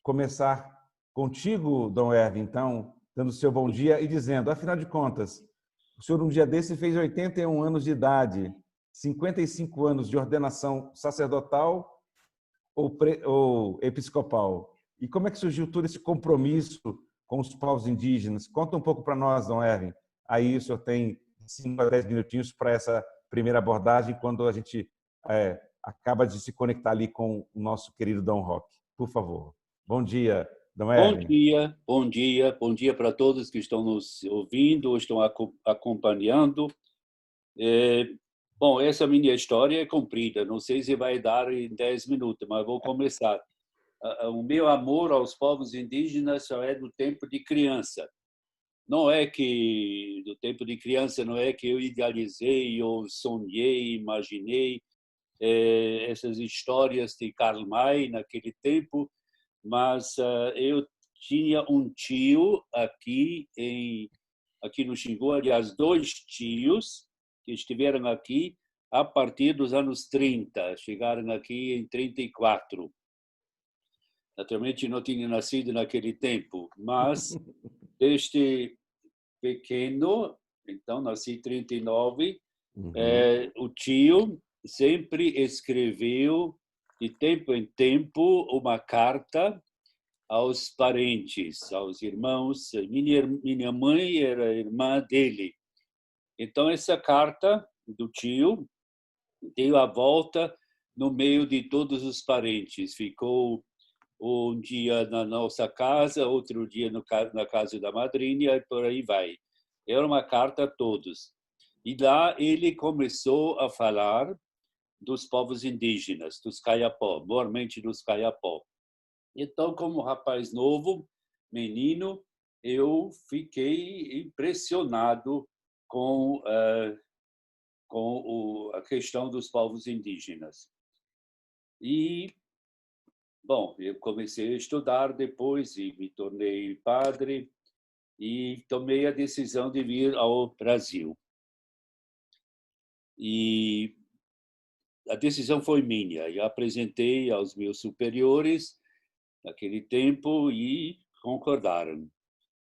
começar contigo, Dom Erwin, então, dando o seu bom dia e dizendo, afinal de contas, o senhor um dia desse fez 81 anos de idade, 55 anos de ordenação sacerdotal ou episcopal. E como é que surgiu todo esse compromisso com os povos indígenas? Conta um pouco para nós, Dom Erwin. Aí o senhor tem 5 a 10 minutinhos para essa primeira abordagem, quando a gente acaba de se conectar ali com o nosso querido Dom Roque. Por favor. Bom dia, Dom Erwin. Bom dia para todos que estão nos ouvindo ou estão acompanhando. Bom, essa minha história é comprida, não sei se vai dar em 10 minutos, mas vou começar. O meu amor aos povos indígenas só é do tempo de criança. Não é que do tempo de criança não é que eu idealizei ou sonhei, imaginei essas histórias de Karl May naquele tempo, mas eu tinha um tio aqui no Xingu, aliás, 2 tios que estiveram aqui a partir dos anos 30, chegaram aqui em 34. Naturalmente não tinha nascido naquele tempo, mas desde pequeno, então nasci em 39, o tio sempre escreveu de tempo em tempo uma carta aos parentes, aos irmãos. Minha mãe era irmã dele. Então essa carta do tio deu a volta no meio de todos os parentes. Ficou um dia na nossa casa, outro dia na casa da madrinha, e por aí vai. Era uma carta a todos. E lá ele começou a falar dos povos indígenas, dos Kayapó, mormente dos Kayapó. Então, como rapaz novo, menino, eu fiquei impressionado com a questão dos povos indígenas. E, bom, eu comecei a estudar depois e me tornei padre e tomei a decisão de vir ao Brasil. E a decisão foi minha. Eu apresentei aos meus superiores naquele tempo e concordaram.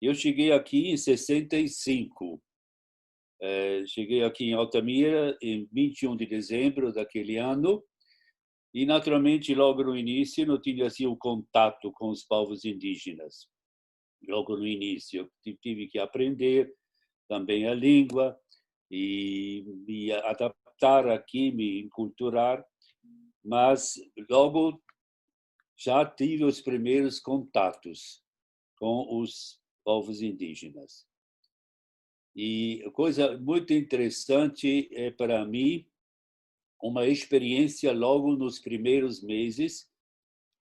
Eu cheguei aqui em 65. Cheguei aqui em Altamira em 21 de dezembro daquele ano e, naturalmente, logo no início, não tinha assim o contato com os povos indígenas. Logo no início, eu tive que aprender também a língua e me adaptar aqui, me enculturar, mas logo já tive os primeiros contatos com os povos indígenas. E coisa muito interessante é para mim uma experiência logo nos primeiros meses.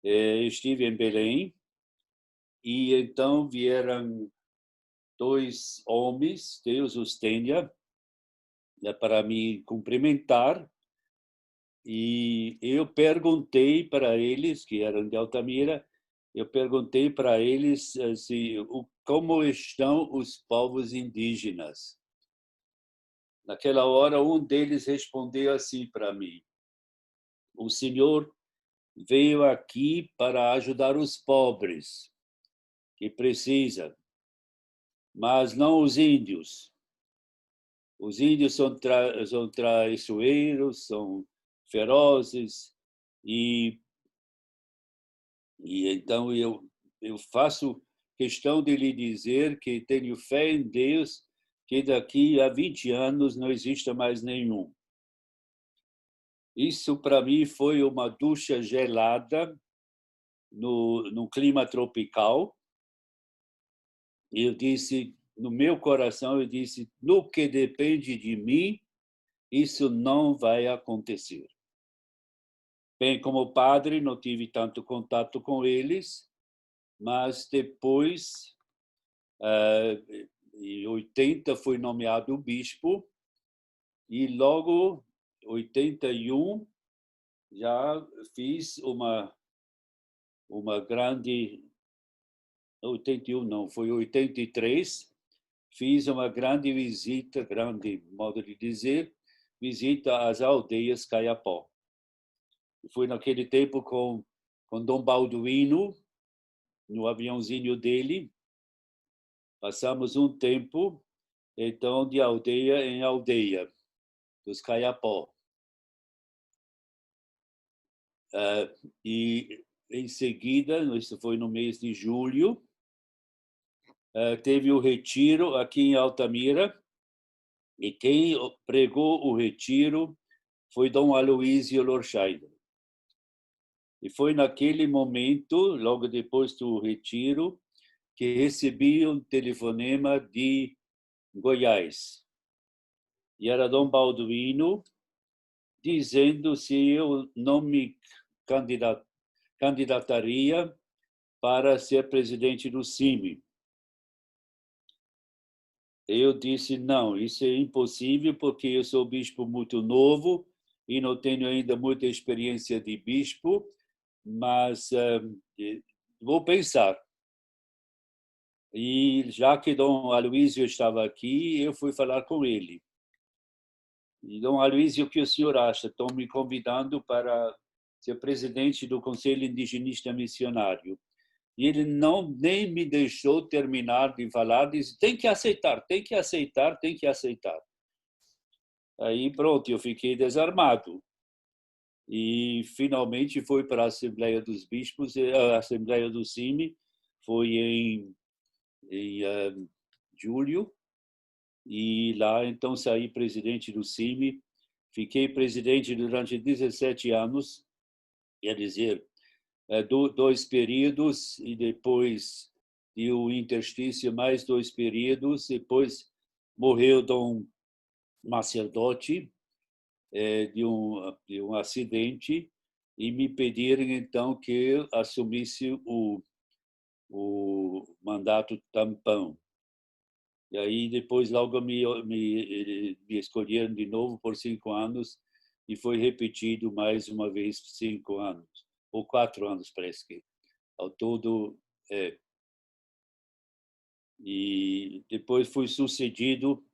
Eu estive em Belém e então vieram 2 homens, Deus os tenha, para me cumprimentar. E eu perguntei para eles, que eram de Altamira, eu perguntei para eles assim, como estão os povos indígenas. Naquela hora, um deles respondeu assim para mim: o senhor veio aqui para ajudar os pobres que precisam, mas não os índios. Os índios são traiçoeiros, são ferozes e então eu faço questão de lhe dizer que tenho fé em Deus que daqui a 20 anos não exista mais nenhum. Isso para mim foi uma ducha gelada no clima tropical. Eu disse, no meu coração, eu disse, no que depende de mim, isso não vai acontecer. Bem, como padre, não tive tanto contato com eles, mas depois, em 80, fui nomeado bispo e logo, em 81, já fiz uma grande... 81 não, foi 83, fiz uma grande visita, grande modo de dizer, visita às aldeias Kayapó. Fui naquele tempo com Dom Balduino, no aviãozinho dele. Passamos um tempo, então, de aldeia em aldeia, dos Caiapó. E, em seguida, isso foi no mês de julho, teve o retiro aqui em Altamira, e quem pregou o retiro foi Dom Aloísio Lorscheider. E foi naquele momento, logo depois do retiro, que recebi um telefonema de Goiás. E era Dom Balduino dizendo se eu não me candidataria para ser presidente do CIMI. Eu disse, não, isso é impossível, porque eu sou bispo muito novo e não tenho ainda muita experiência de bispo, mas vou pensar. E já que Dom Aloísio estava aqui, eu fui falar com ele. E, Dom Aloísio, o que o senhor acha? Estão me convidando para ser presidente do Conselho Indigenista Missionário. E ele nem me deixou terminar de falar, disse, tem que aceitar, tem que aceitar, tem que aceitar. Aí pronto, eu fiquei desarmado. E finalmente fui para a Assembleia dos Bispos, a Assembleia do CIMI, foi em julho, e lá então saí presidente do CIMI, fiquei presidente durante 17 anos, quer dizer, 2 períodos, e depois de um interstício mais 2 períodos, depois morreu Dom Macedotti de um acidente, e me pediram então que eu assumisse o mandato tampão. E aí depois logo me escolheram de novo por 5 anos, e foi repetido mais uma vez 5 anos, ou 4 anos, parece que. Ao todo, E depois fui sucedido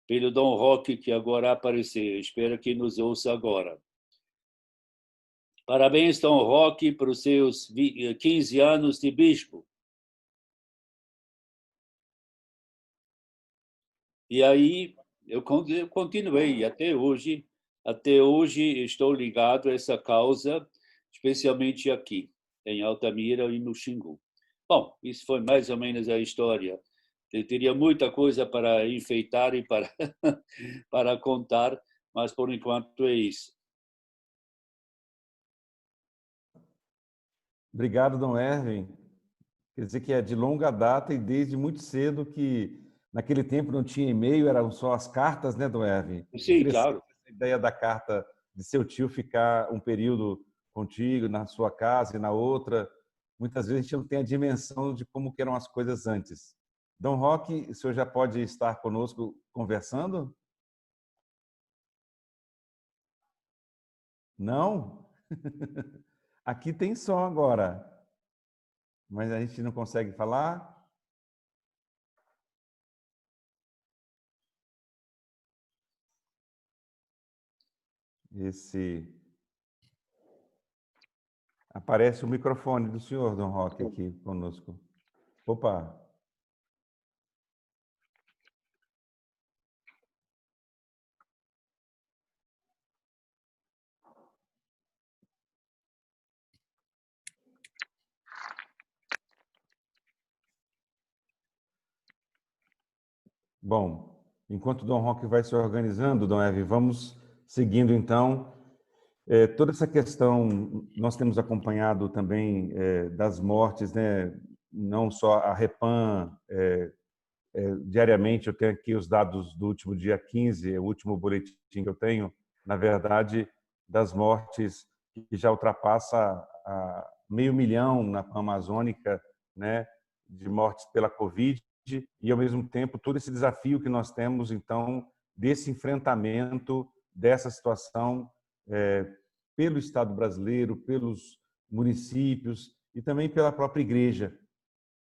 pelo Dom Roque, que agora apareceu. Espero que nos ouça agora. Parabéns, Dom Roque, para os seus 15 anos de bispo. E aí eu continuei até hoje. Até hoje estou ligado a essa causa, especialmente aqui, em Altamira e no Xingu. Bom, isso foi mais ou menos a história. Eu teria muita coisa para enfeitar e para, para contar, mas por enquanto é isso. Obrigado, Dom Erwin. Quer dizer que é de longa data e desde muito cedo que, naquele tempo, não tinha e-mail, eram só as cartas, né, Dom Erwin? Sim, claro. Essa ideia da carta de seu tio ficar um período contigo, na sua casa e na outra. Muitas vezes a gente não tem a dimensão de como eram as coisas antes. Dom Roque, o senhor já pode estar conosco conversando? Não? Aqui tem som agora, mas a gente não consegue falar. Esse aparece o microfone do senhor, Dom Roque, aqui conosco. Opa! Bom, enquanto o Dom Roque vai se organizando, Dom Eve, vamos seguindo então. Toda essa questão, nós temos acompanhado também das mortes, né? Não só a Repam, diariamente eu tenho aqui os dados do último dia 15, o último boletim que eu tenho, na verdade, das mortes que já ultrapassa a 500.000 na Amazônica, né, de mortes pela Covid, e ao mesmo tempo todo esse desafio que nós temos então desse enfrentamento dessa situação pelo Estado brasileiro, pelos municípios e também pela própria igreja.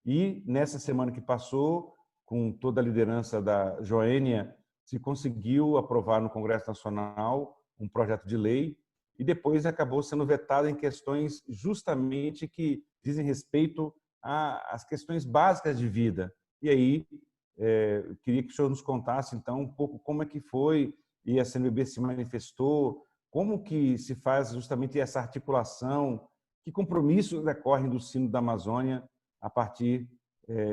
E nessa semana que passou, com toda a liderança da Joênia, se conseguiu aprovar no Congresso Nacional um projeto de lei e depois acabou sendo vetado em questões justamente que dizem respeito às questões básicas de vida. E aí, eu queria que o senhor nos contasse, então, um pouco como é que foi e a CNBB se manifestou, como que se faz justamente essa articulação, que compromissos decorrem do Sino da Amazônia a partir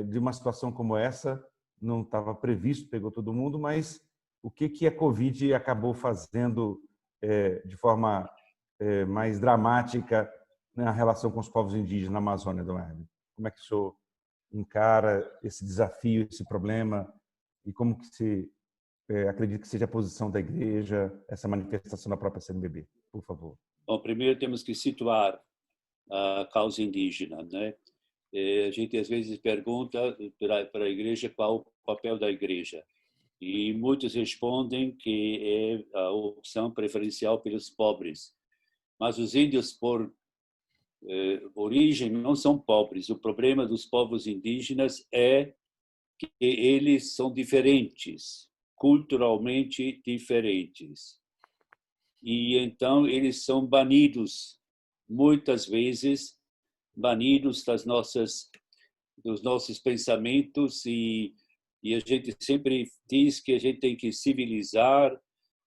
de uma situação como essa. Não estava previsto, pegou todo mundo, mas o que a Covid acabou fazendo de forma mais dramática na relação com os povos indígenas na Amazônia, Dom Hermes? Como é que o senhor encara esse desafio, esse problema, e como que se acredita que seja a posição da igreja, essa manifestação da própria CNBB? Por favor. Bom, primeiro temos que situar a causa indígena, né? A gente às vezes pergunta para a igreja qual o papel da igreja, e muitos respondem que é a opção preferencial pelos pobres. Mas os índios, por origem, não são pobres. O problema dos povos indígenas é que eles são diferentes, culturalmente diferentes. E então eles são banidos, muitas vezes banidos dos nossos pensamentos, e a gente sempre diz que a gente tem que civilizar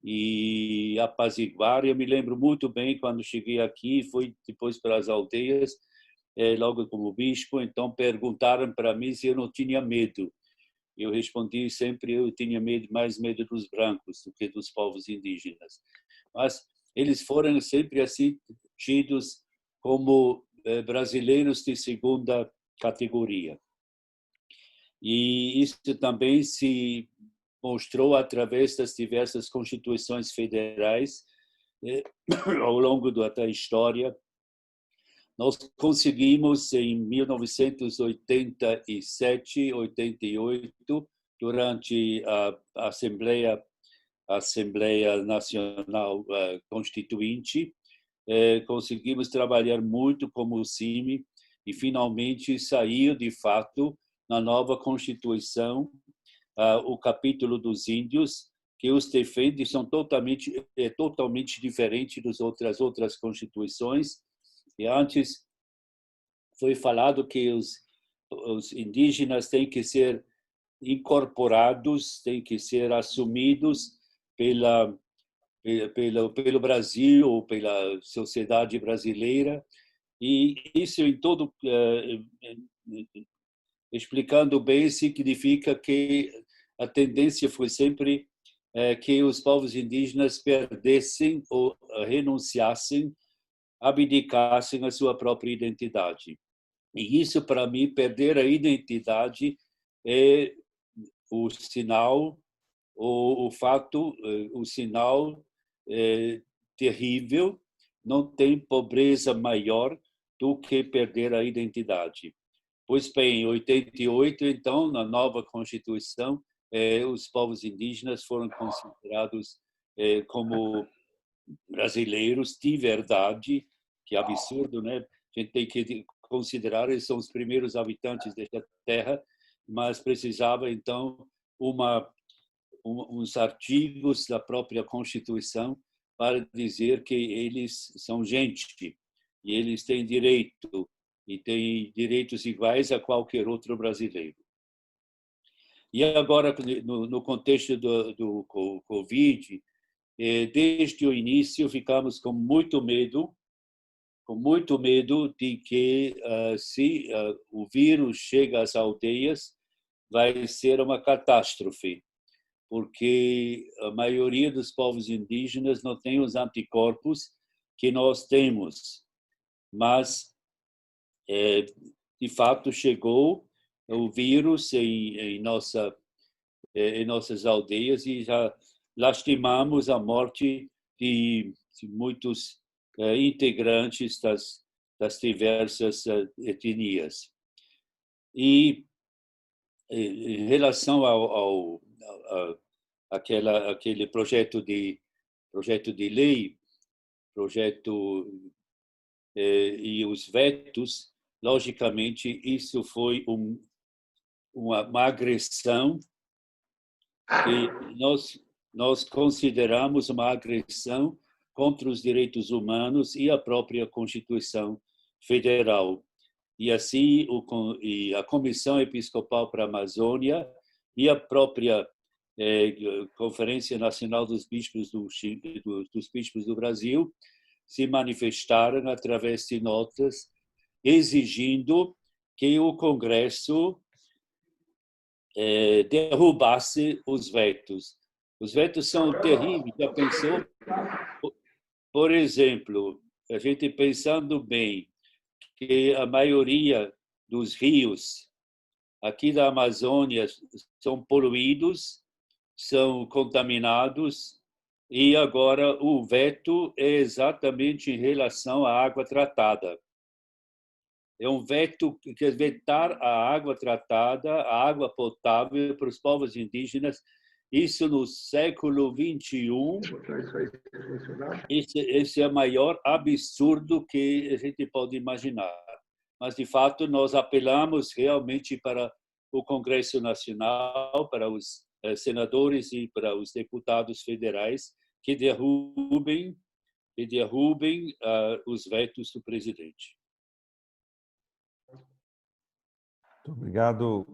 e apaziguar. Eu me lembro muito bem quando cheguei aqui, fui depois para as aldeias, logo como bispo, então perguntaram para mim se eu não tinha medo. Eu respondi sempre eu tinha mais medo dos brancos do que dos povos indígenas. Mas eles foram sempre assim tidos como brasileiros de segunda categoria. E isso também se mostrou através das diversas constituições federais ao longo da história. Nós conseguimos, em 1987, 88, durante a Assembleia Nacional Constituinte, conseguimos trabalhar muito como o CIMI e finalmente saiu, de fato, na nova Constituição, o capítulo dos índios, que os defende, são totalmente diferentes das outras constituições. E antes foi falado que os indígenas têm que ser incorporados, têm que ser assumidos pelo Brasil ou pela sociedade brasileira, e isso em todo explicando bem significa que a tendência foi sempre que os povos indígenas perdessem ou renunciassem, abdicassem a sua própria identidade. E isso, para mim, perder a identidade é o sinal, o fato, o sinal terrível. Não tem pobreza maior do que perder a identidade. Pois bem, em 88, então, na nova Constituição, os povos indígenas foram considerados como brasileiros de verdade. Que absurdo, né? A gente tem que considerar eles são os primeiros habitantes desta terra, mas precisava então uns artigos da própria Constituição para dizer que eles são gente e eles têm direito e têm direitos iguais a qualquer outro brasileiro. E agora, no contexto do Covid, desde o início ficamos com muito medo de que, se o vírus chega às aldeias, vai ser uma catástrofe, porque a maioria dos povos indígenas não tem os anticorpos que nós temos. Mas, de fato, chegou o vírus em nossas aldeias e já lastimamos a morte de muitos integrantes das diversas etnias. E em relação àquele projeto de lei, e os vetos, logicamente, isso foi uma agressão que nós consideramos uma agressão contra os direitos humanos e a própria Constituição Federal. e assim a Comissão Episcopal para a Amazônia e a própria Conferência Nacional dos Bispos dos Bispos do Brasil se manifestaram através de notas exigindo que o Congresso derrubasse os vetos. Os vetos são terríveis. Já pensou? Por exemplo, a gente pensando bem que a maioria dos rios aqui da Amazônia são poluídos, são contaminados, e agora o veto é exatamente em relação à água tratada. É um veto que quer vetar a água tratada, a água potável para os povos indígenas. Isso no século XXI, esse é o maior absurdo que a gente pode imaginar. Mas, de fato, nós apelamos realmente para o Congresso Nacional, para os senadores e para os deputados federais que derrubem os vetos do presidente. Muito obrigado,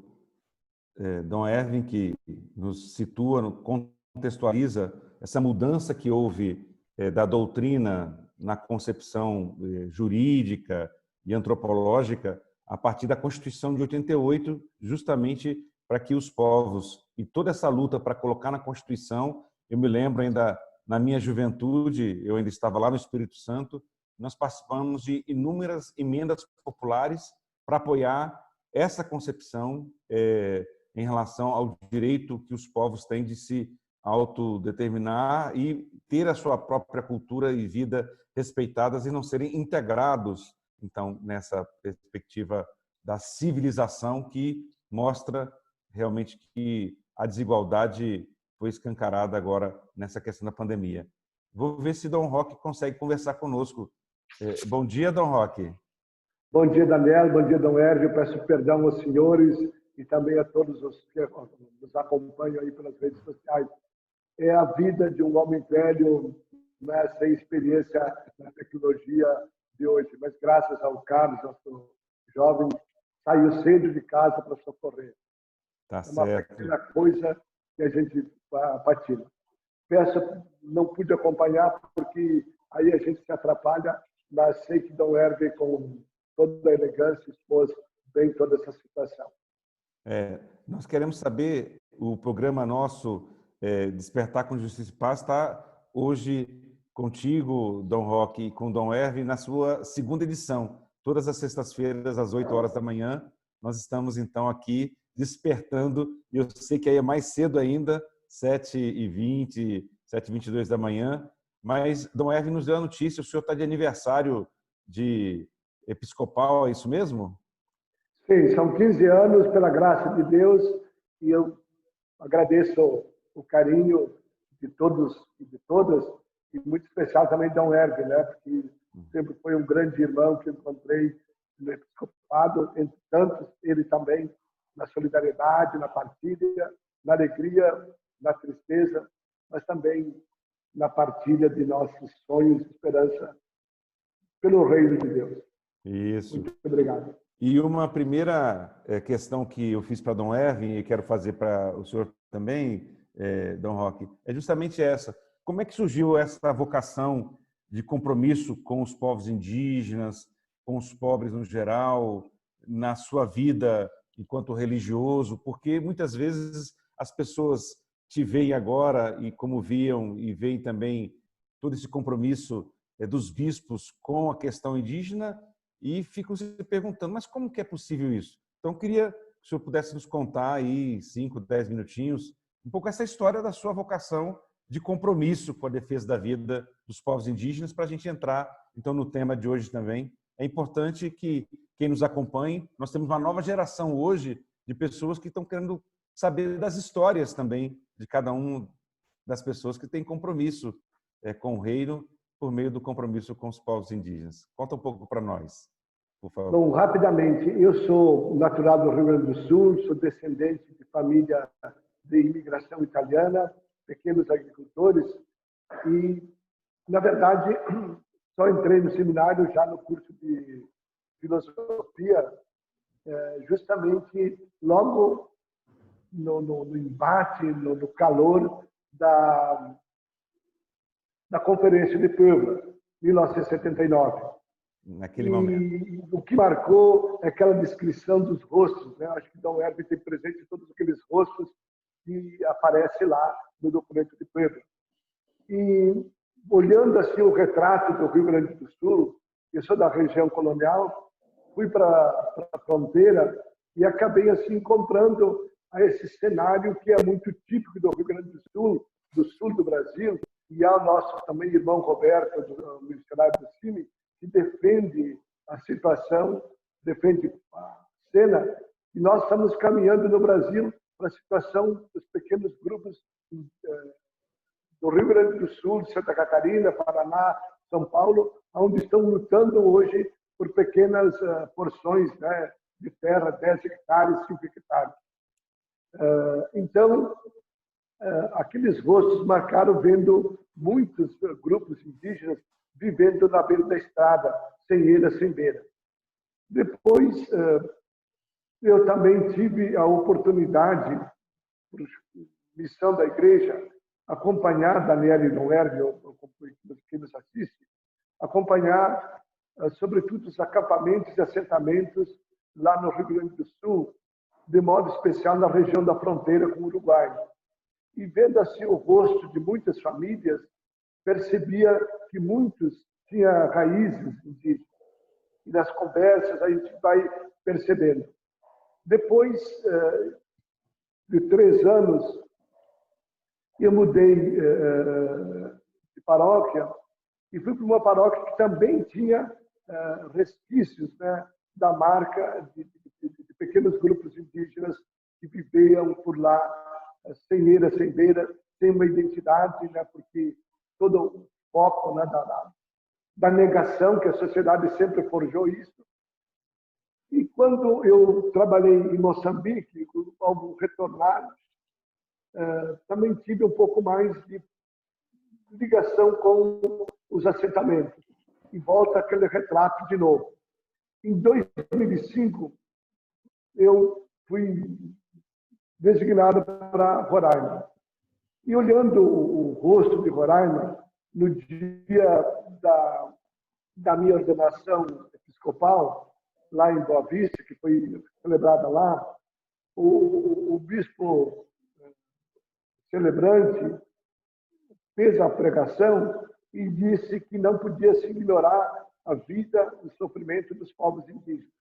Dom Erwin, que nos situa, contextualiza essa mudança que houve da doutrina na concepção jurídica e antropológica a partir da Constituição de 88, justamente para que os povos e toda essa luta para colocar na Constituição, eu me lembro ainda na minha juventude, eu ainda estava lá no Espírito Santo, nós participamos de inúmeras emendas populares para apoiar essa concepção em relação ao direito que os povos têm de se autodeterminar e ter a sua própria cultura e vida respeitadas e não serem integrados, então, nessa perspectiva da civilização que mostra realmente que a desigualdade foi escancarada agora nessa questão da pandemia. Vou ver se Dom Roque consegue conversar conosco. Bom dia, Dom Roque. Bom dia, Daniel. Bom dia, Dom Erwin. Eu peço perdão aos senhores e também a todos os que nos acompanham aí pelas redes sociais. É a vida de um homem velho nessa experiência na tecnologia de hoje. Mas graças ao Carlos, nosso jovem, saiu cedo de casa para socorrer. Tá é uma certo. pequena coisa que a gente patina. Peço, não pude acompanhar porque aí a gente se atrapalha, mas sei que Dom Erwin, com toda a elegância, expôs bem toda essa situação. Nós queremos saber, o programa nosso Despertar com Justiça e Paz está hoje contigo, Dom Roque, e com Dom Erwin, na sua segunda edição. Todas as sextas-feiras, às 8 horas da manhã, nós estamos, então, aqui despertando, e eu sei que aí é mais cedo ainda, 7h20, 7h22 da manhã, mas Dom Erwin nos deu a notícia, o senhor está de aniversário de episcopal, é isso mesmo? Sim, são 15 anos, pela graça de Deus, e eu agradeço o carinho de todos e de todas, e muito especial também Dom Erwin, né? Porque sempre foi um grande irmão que encontrei no episcopado, entre tantos, ele também, na solidariedade, na partilha, na alegria, na tristeza, mas também na partilha de nossos sonhos e esperança pelo reino de Deus. Isso. Muito obrigado. E uma primeira questão que eu fiz para Dom Erwin e quero fazer para o senhor também, Dom Roque, é justamente essa. Como é que surgiu essa vocação de compromisso com os povos indígenas, com os pobres no geral, na sua vida enquanto religioso? Porque muitas vezes as pessoas te veem agora e como viam e veem também todo esse compromisso dos bispos com a questão indígena e ficam se perguntando, mas como que é possível isso? Então, eu queria que o senhor pudesse nos contar aí, 5, 10 minutinhos, um pouco essa história da sua vocação de compromisso com a defesa da vida dos povos indígenas, para a gente entrar, então, no tema de hoje também. É importante que quem nos acompanhe, nós temos uma nova geração hoje de pessoas que estão querendo saber das histórias também de cada uma das pessoas que tem compromisso com o reino por meio do compromisso com os povos indígenas. Conta um pouco para nós, por favor. Bom, rapidamente, eu sou natural do Rio Grande do Sul, sou descendente de família de imigração italiana, pequenos agricultores, e, na verdade, só entrei no seminário já no curso de filosofia, justamente logo no embate, no calor da Conferência de Puebla, 1979. Naquele momento. O que marcou é aquela descrição dos rostos, né? Acho que Dom Herve tem presente todos aqueles rostos que aparecem lá no documento de Puebla. E olhando assim o retrato do Rio Grande do Sul, eu sou da região colonial, fui para a fronteira e acabei assim encontrando esse cenário que é muito típico do Rio Grande do sul do Brasil, e há o nosso também irmão Roberto, do missionário do CIMI, que defende a situação, defende a cena, e nós estamos caminhando no Brasil para a situação dos pequenos grupos do Rio Grande do Sul, de Santa Catarina, Paraná, São Paulo, onde estão lutando hoje por pequenas porções, né, de terra, 10 hectares, 5 hectares. Então, aqueles rostos marcaram vendo muitos grupos indígenas vivendo na beira da estrada, sem eira, sem beira. Depois, eu também tive a oportunidade, por missão da igreja, acompanhar Daniel e Dom Herve, que nos assiste, acompanhar, sobretudo, os acampamentos e assentamentos lá no Rio Grande do Sul, de modo especial na região da fronteira com o Uruguai. E vendo assim o rosto de muitas famílias, percebia que muitos tinham raízes indígenas. E nas conversas a gente vai percebendo. Depois de 3 anos, eu mudei de paróquia e fui para uma paróquia que também tinha resquícios, né, da marca de pequenos grupos indígenas que viviam por lá, sem eira, sem beira, sem uma identidade, né, porque todo o foco, né, da negação, que a sociedade sempre forjou isso. E quando eu trabalhei em Moçambique, ao retornar, também tive um pouco mais de ligação com os assentamentos. E volta aquele retrato de novo. Em 2005, eu fui designado para Roraima. E olhando o rosto de Roraima, no dia da minha ordenação episcopal, lá em Boa Vista, que foi celebrada lá, o bispo celebrante fez a pregação e disse que não podia se ignorar a vida e o sofrimento dos povos indígenas.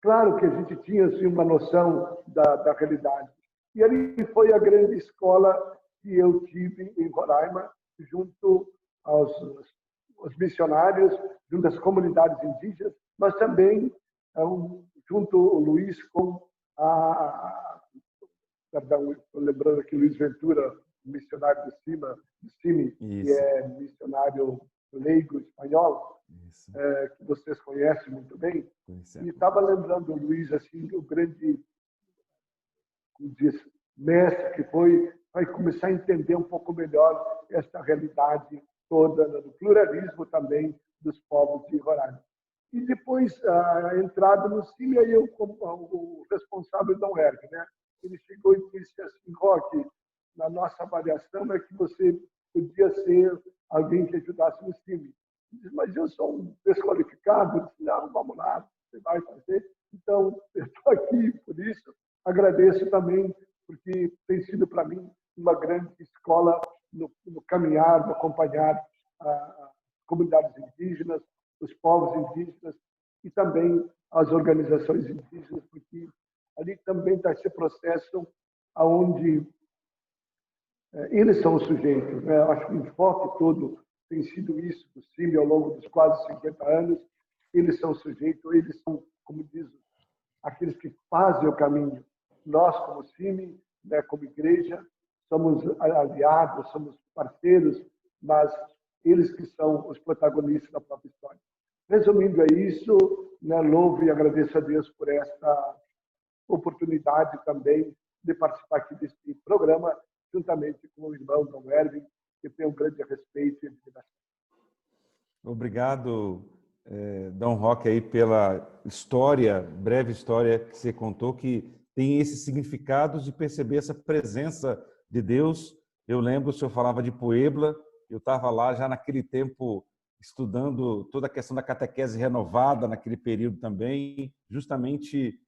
Claro que a gente tinha assim, uma noção da realidade. E ali foi a grande escola que eu tive em Roraima, junto aos missionários, junto às comunidades indígenas, mas também junto o Luiz com perdão, estou lembrando aqui Luiz Ventura, missionário do CIMI, que é missionário leigo espanhol, que vocês conhecem muito bem. E estava lembrando o Luiz, assim, o grande, como diz, mestre que foi, vai começar a entender um pouco melhor essa realidade toda, do pluralismo também dos povos de Roraima. E depois, a entrada no CIMI, aí eu, como o responsável Dom Herve, né? Ele chegou e disse assim, Roque, na nossa avaliação é que você podia ser alguém que ajudasse no CIMI. Ele disse, mas eu sou um desqualificado. Eu disse, não, vamos lá, você vai fazer. Então, eu estou aqui por isso. Agradeço também, porque tem sido para mim uma grande escola no caminhar, no acompanhar as comunidades indígenas, os povos indígenas e também as organizações indígenas, porque ali também está esse processo onde eles são os sujeitos. Né? Acho que o enfoque todo tem sido isso, do CIMI, ao longo dos quase 50 anos. Eles são sujeitos, eles são, como diz, aqueles que fazem o caminho. Nós, como CIMI, né, como igreja, somos aliados, somos parceiros, mas eles que são os protagonistas da própria história. Resumindo, é isso. Né, louvo e agradeço a Deus por esta oportunidade também de participar aqui deste programa, juntamente com o irmão Dom Herve, que tem um grande respeito e admiração. Obrigado, Dom Roque, aí pela história, breve história que você contou, que tem esses significados de perceber essa presença de Deus. Eu lembro, o senhor falava de Puebla, eu estava lá já naquele tempo estudando toda a questão da catequese renovada naquele período também, justamente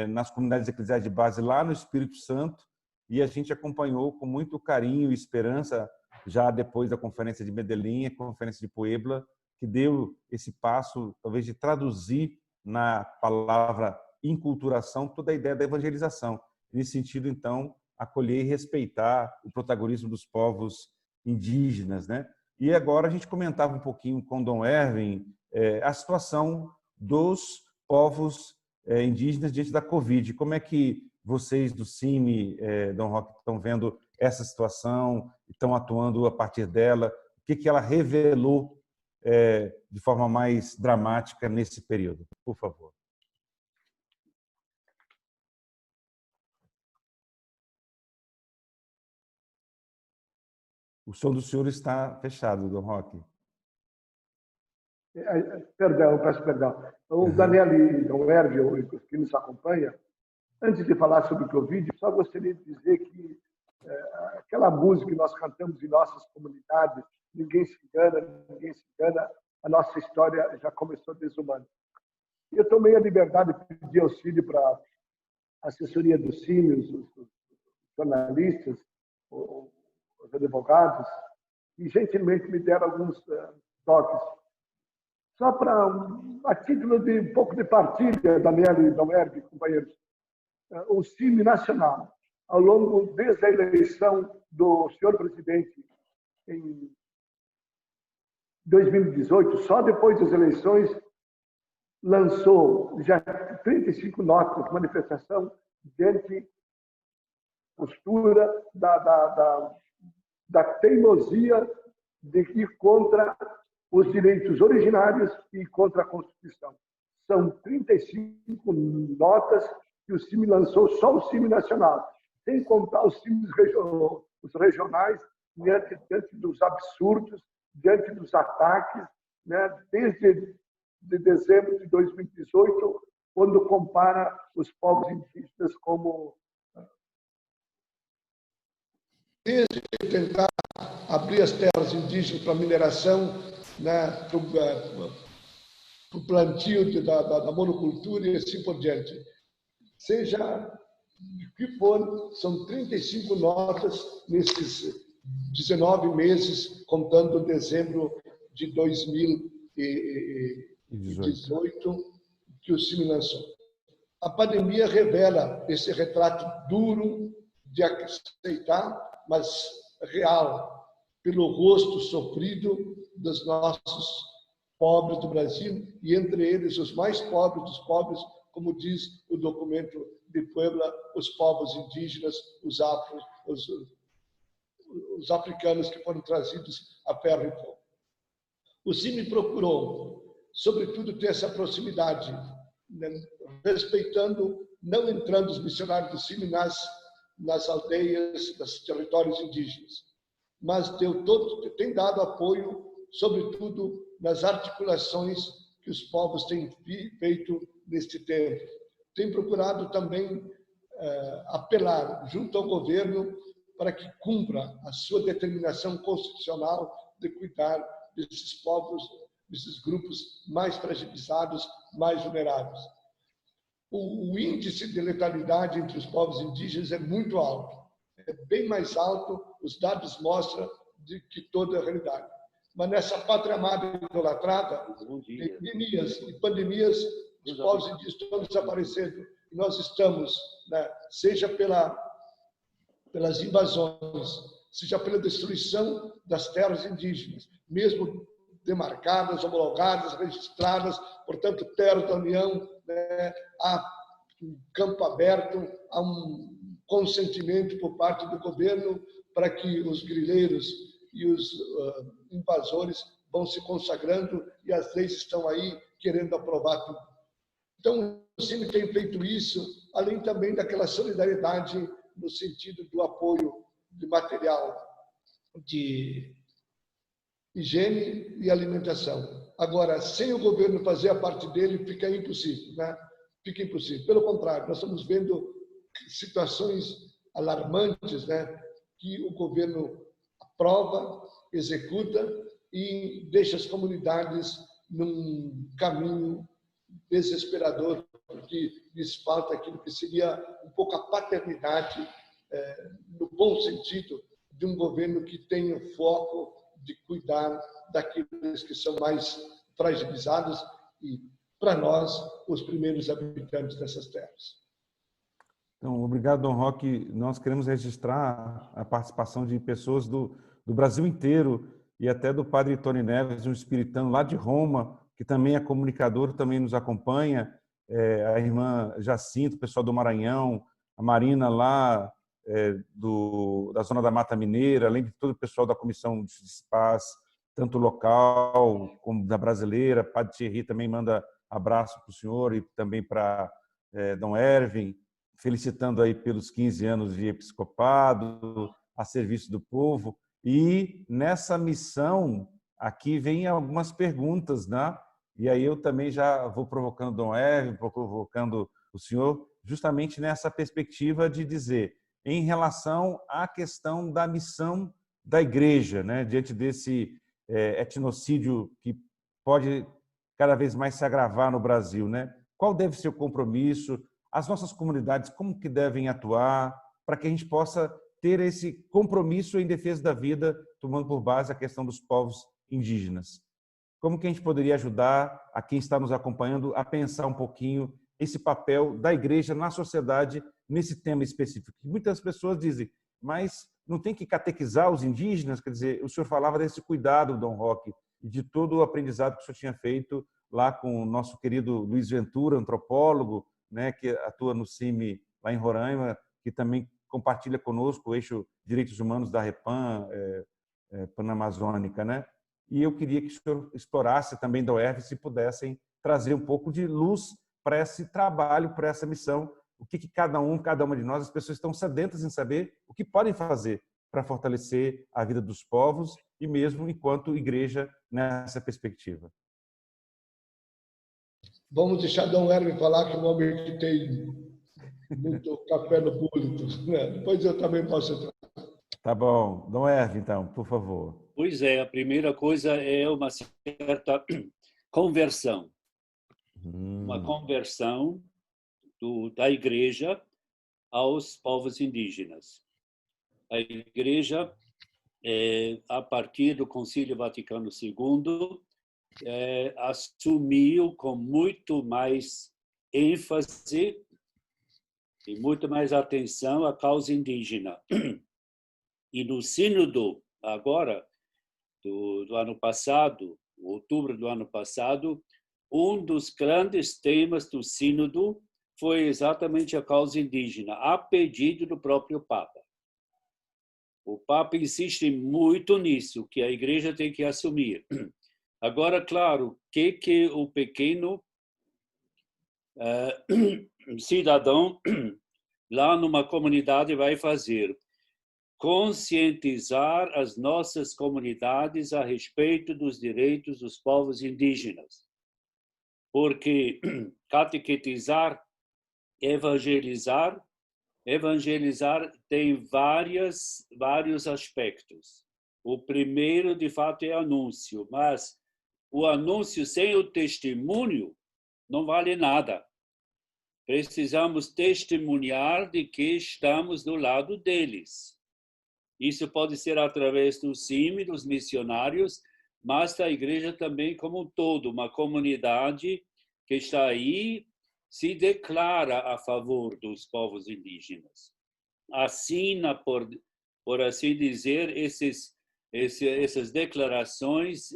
nas comunidades eclesiais de base lá no Espírito Santo, e a gente acompanhou com muito carinho e esperança, já depois da Conferência de Medellín, a Conferência de Puebla, que deu esse passo, talvez, de traduzir na palavra inculturação toda a ideia da evangelização. Nesse sentido, então, acolher e respeitar o protagonismo dos povos indígenas, né? E agora a gente comentava um pouquinho com Dom Erwin a situação dos povos indígenas diante da Covid. Como é que vocês do CIMI, Dom Roque, estão vendo essa situação, estão atuando a partir dela? O que ela revelou de forma mais dramática nesse período? Por favor. O som do senhor está fechado, Dom Roque. Perdão, peço perdão. O Daniel e Dom Erwin, que nos acompanha, antes de falar sobre o Covid, só gostaria de dizer que aquela música que nós cantamos em nossas comunidades, ninguém se engana, a nossa história já começou desumana. Eu tomei a liberdade de pedir auxílio para a assessoria dos CIMI, os jornalistas, os advogados, e gentilmente me deram alguns toques. Só para, a título de um pouco de partilha, Daniel e Dom Erwin, companheiros, o CIMI nacional, ao longo, desde a eleição do senhor presidente em 2018, só depois das eleições, lançou já 35 notas de manifestação diante postura da teimosia de ir contra os direitos originários e contra a Constituição. São 35 notas que o CIMI lançou, só o CIMI nacional, sem contar os CIMIs regionais, diante dos absurdos, diante dos ataques, né, desde dezembro de 2018, quando compara os povos indígenas como... Desde tentar abrir as terras indígenas para mineração, né, para o plantio da monocultura e assim por diante. Seja de que for, são 35 notas nesses 19 meses, contando dezembro de 2018, que o CIMI lançou. A pandemia revela esse retrato duro de aceitar, mas real, pelo rosto sofrido dos nossos pobres do Brasil, e entre eles os mais pobres dos pobres, como diz o documento de Puebla, os povos indígenas, os africanos que foram trazidos a ferro e fogo. O CIMI procurou, sobretudo, ter essa proximidade, né, respeitando, não entrando os missionários do CIMI nas aldeias, nos territórios indígenas, mas tem dado apoio, sobretudo, nas articulações que os povos têm feito neste tempo. Tem procurado também apelar junto ao governo para que cumpra a sua determinação constitucional de cuidar desses povos, desses grupos mais fragilizados, mais vulneráveis. O índice de letalidade entre os povos indígenas é muito alto. É bem mais alto, os dados mostram que toda a realidade. Mas nessa pátria amada idolatrada, epidemias e pandemias, os povos indígenas estão desaparecendo. E nós estamos, né, seja pelas invasões, seja pela destruição das terras indígenas, mesmo demarcadas, homologadas, registradas, portanto, terras da União, né, há um campo aberto, há um consentimento por parte do governo para que os grileiros e os invasores vão se consagrando e as leis estão aí querendo aprovar tudo. Então, o CIMI tem feito isso, além também daquela solidariedade no sentido do apoio de material de higiene e alimentação. Agora, sem o governo fazer a parte dele, fica impossível, né? Fica impossível. Pelo contrário, nós estamos vendo situações alarmantes, né? Que o governo aprova, executa e deixa as comunidades num caminho desesperador, porque lhes falta aquilo que seria um pouco a paternidade, no bom sentido, de um governo que tenha o foco de cuidar daqueles que são mais fragilizados e, para nós, os primeiros habitantes dessas terras. Então, obrigado, Dom Roque. Nós queremos registrar a participação de pessoas do Brasil inteiro e até do padre Tony Neves, um espiritano lá de Roma, que também é comunicador, também nos acompanha, a irmã Jacinto, o pessoal do Maranhão, a Marina lá da Zona da Mata Mineira, além de todo o pessoal da Comissão de Paz, tanto local como da brasileira. Padre Thierry também manda abraço para o senhor e também para Dom Ervin, felicitando aí pelos 15 anos de episcopado, a serviço do povo. E nessa missão, aqui vem algumas perguntas, né? E aí eu também já vou provocando Dom Ervin, provocando o senhor, justamente nessa perspectiva de dizer, em relação à questão da missão da igreja, né? Diante desse etnocídio que pode cada vez mais se agravar no Brasil, né? Qual deve ser o compromisso? As nossas comunidades, como que devem atuar para que a gente possa ter esse compromisso em defesa da vida, tomando por base a questão dos povos indígenas? Como que a gente poderia ajudar a quem está nos acompanhando a pensar um pouquinho esse papel da igreja na sociedade nesse tema específico? Muitas pessoas dizem, mas não tem que catequizar os indígenas? Quer dizer, o senhor falava desse cuidado, Dom Roque, e de todo o aprendizado que o senhor tinha feito lá com o nosso querido Luiz Ventura, antropólogo, né, que atua no CIMI lá em Roraima, que também compartilha conosco o eixo Direitos Humanos da REPAM, Panamazônica, né? E eu queria que o senhor explorasse também, Dom Ervin, se pudessem trazer um pouco de luz para esse trabalho, para essa missão, o que cada uma de nós, as pessoas estão sedentas em saber o que podem fazer para fortalecer a vida dos povos e mesmo enquanto igreja nessa perspectiva. Vamos deixar Dom Ervin falar, que é um homem que tem muito café no púlpito, né? Depois eu também posso entrar. Tá bom. Dom Ervin, então, por favor. Pois é, a primeira coisa é uma certa conversão. Uma conversão da igreja aos povos indígenas. A igreja, a partir do Concílio Vaticano II, assumiu com muito mais ênfase e muito mais atenção a causa indígena. E no sínodo, agora, do ano passado, outubro do ano passado, um dos grandes temas do sínodo foi exatamente a causa indígena, a pedido do próprio Papa. O Papa insiste muito nisso, que a igreja tem que assumir. Agora, claro, o que o pequeno cidadão lá numa comunidade vai fazer? Conscientizar as nossas comunidades a respeito dos direitos dos povos indígenas. Porque catequetizar, evangelizar tem vários aspectos. O primeiro, de fato, é anúncio, mas o anúncio sem o testemunho não vale nada. Precisamos testemunhar de que estamos do lado deles. Isso pode ser através do CIMI, dos missionários, mas da igreja também como um todo, uma comunidade que está aí, se declara a favor dos povos indígenas. Assina, por assim dizer, essas declarações,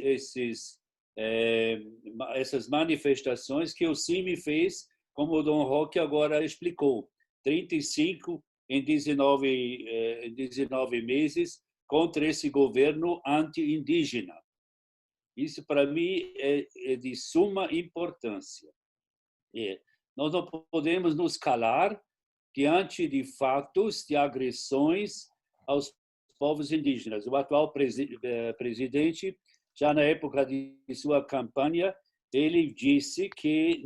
essas manifestações que o CIMI fez, como o Dom Roque agora explicou, 35 em 19 meses contra esse governo anti-indígena. Isso, para mim, é de suma importância. Nós não podemos nos calar diante de fatos de agressões aos povos indígenas. O atual presidente já na época de sua campanha, ele disse que